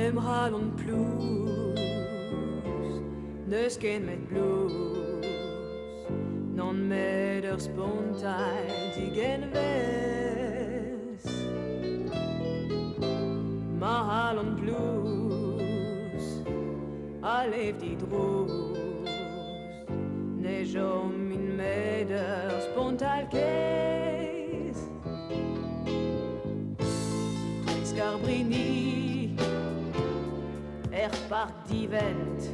Nem Holland blues, nösken med blues, non med spontantigen väs. Ma Holland blues, a leeft die droes, neige om in meder spontalkees. Scarbrini, park die vent,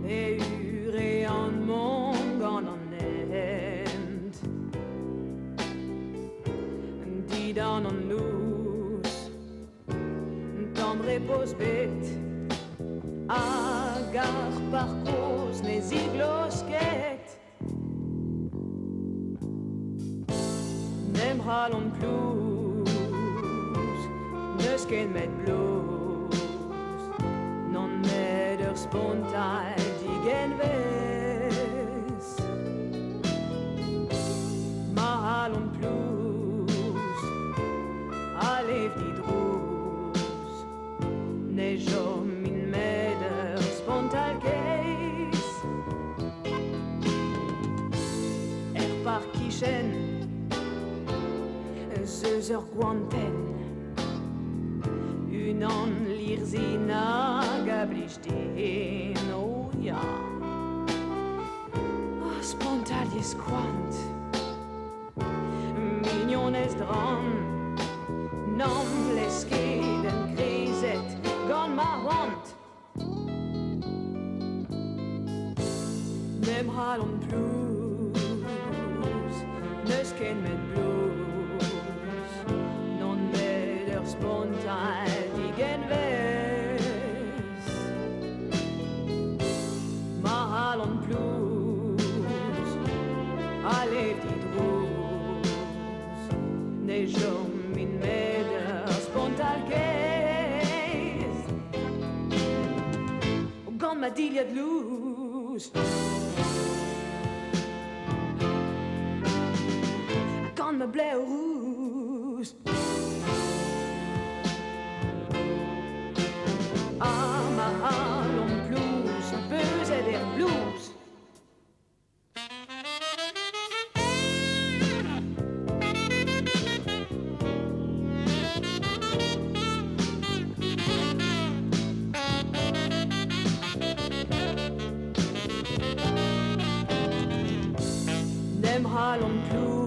e ure an mongan an end. Die dan an nous, dan repos bet, agar parcours nes iglosket. Nem Holland blues, nösken met blues, non med spontantigen väs. Ma Holland blues, a leeft die droes, neige om in med spontankees. Parkichen, zeuzer guanten, une an lirzina gablichten, oh ja. Spontalies quant, mignones dran, nom leskeden griset, gon ma want. Nem Holland blues, nösken met blues, non med spontantigen väs. Ma Holland blues, a leeft die droes, neige om in med spontankees. Gon ma diliad loes, kan me blauw roes. Ah, ma Holland blues, böse der blues. Nem Holland blues,